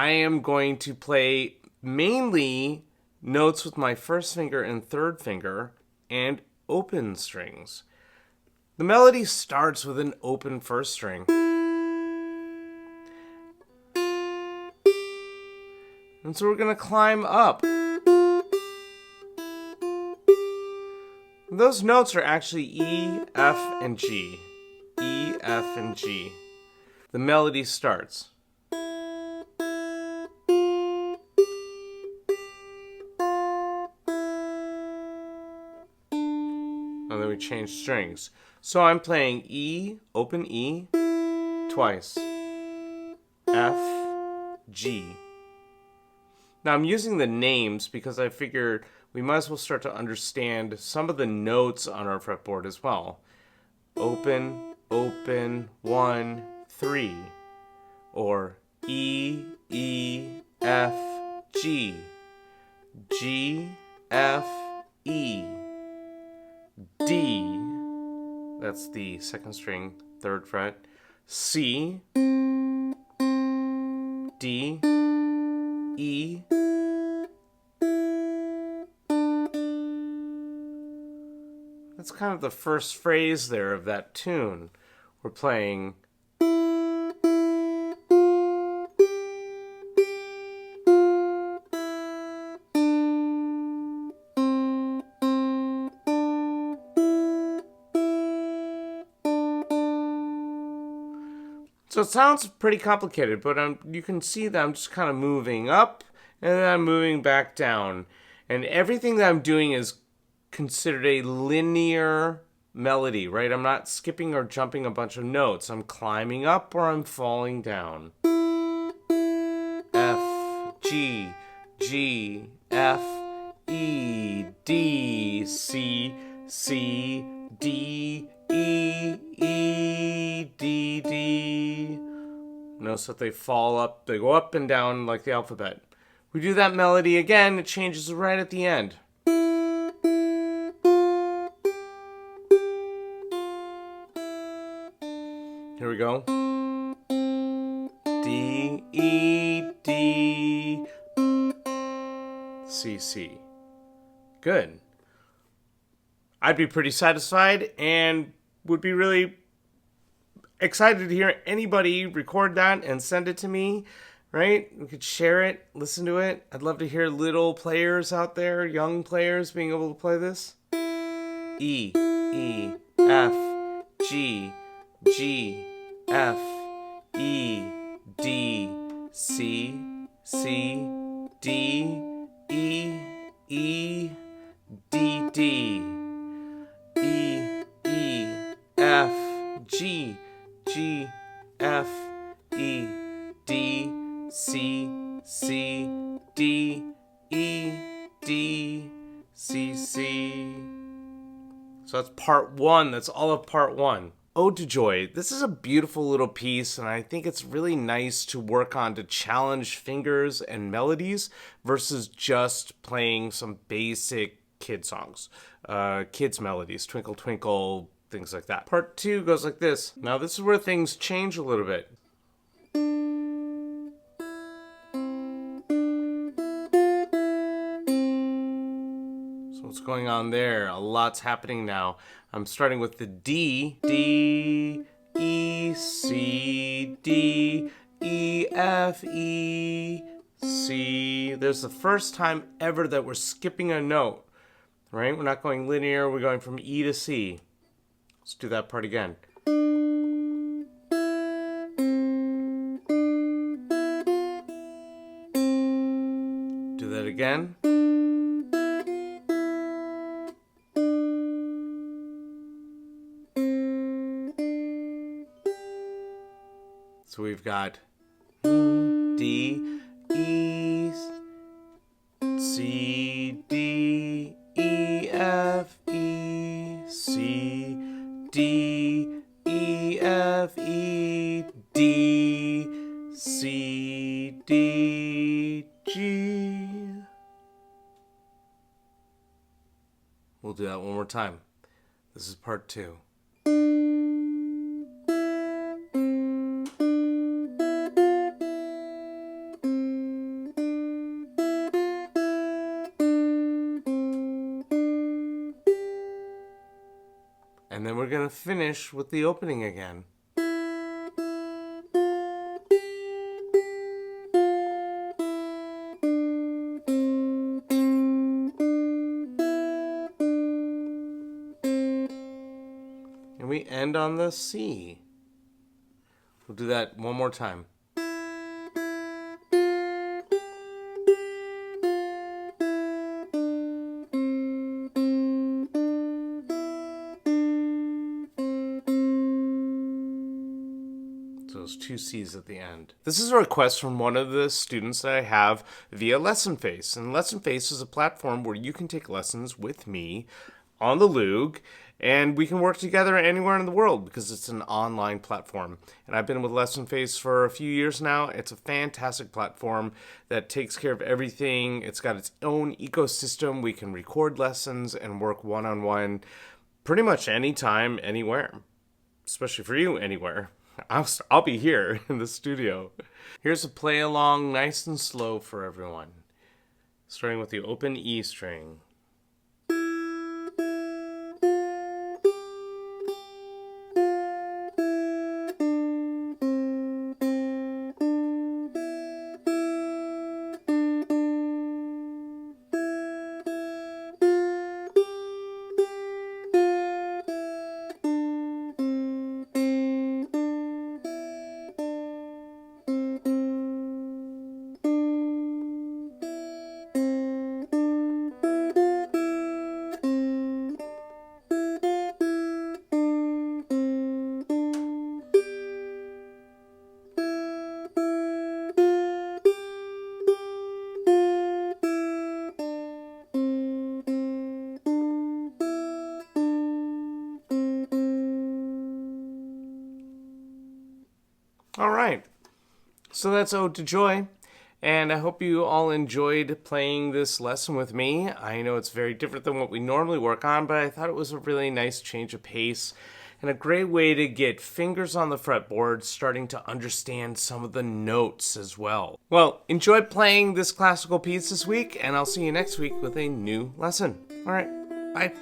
I am going to play mainly notes with my first finger and third finger and open strings. The melody starts with an open first string. And so we're going to climb up. Those notes are actually E, F, and G. E, F, and G. The melody starts. And then we change strings. So I'm playing E, open E, twice. F, G. Now I'm using the names because I figured we might as well start to understand some of the notes on our fretboard as well. Open, open, 1, 3. Or E, E, F, G. G, F, E. D, that's the second string, third fret. C, D, E. That's kind of the first phrase there of that tune. We're playing so it sounds pretty complicated, but you can see that I'm just kind of moving up and then I'm moving back down. And everything that I'm doing is considered a linear melody, right? I'm not skipping or jumping a bunch of notes. I'm climbing up or I'm falling down. F, G, G, F, E, D, C, C, D, E, E, D, D. Notice that they fall up, they go up and down like the alphabet. We do that melody again, it changes right at the end. Here we go. D, E, D, C, C. Good. I'd be pretty satisfied and would be really excited to hear anybody record that and send it to me, right? We could share it, listen to it. I'd love to hear little players out there, young players being able to play this. E, E, F, G, G, F, E, D, C, C, D, E, E, D, D, E, E, F, G, G, F, E, D, C, C, D, E, D, C, C. So that's part one. That's all of part one. Ode to Joy. This is a beautiful little piece, and I think it's really nice to work on to challenge fingers and melodies versus just playing some basic kid songs, kids melodies, Twinkle Twinkle, things like that. Part two goes like this. Now this is where things change a little bit. So what's going on there? A lot's happening now. I'm starting with the D, D, E, C, D, E, F, E, C. There's the first time ever that we're skipping a note, right? We're not going linear, we're going from E to C. Let's do that part again. Do that again. So we've got D, E, C, D, E, F, E, C, D, E, F, E, D, C, D, G. We'll do that one more time. This is part two. And then we're going to finish with the opening again. And we end on the C. We'll do that one more time. So those two C's at the end. This is a request from one of the students that I have via LessonFace. And LessonFace is a platform where you can take lessons with me on the Loog, and we can work together anywhere in the world because it's an online platform. And I've been with LessonFace for a few years now. It's a fantastic platform that takes care of everything. It's got its own ecosystem. We can record lessons and work one-on-one pretty much anytime, anywhere. Especially for you, anywhere. I'll be here in the studio. Here's a play along nice and slow for everyone. Starting with the open E string. All right, so that's Ode to Joy, and I hope you all enjoyed playing this lesson with me. I know it's very different than what we normally work on, but I thought it was a really nice change of pace and a great way to get fingers on the fretboard, starting to understand some of the notes as well. Well, enjoy playing this classical piece this week, and I'll see you next week with a new lesson. All right, bye.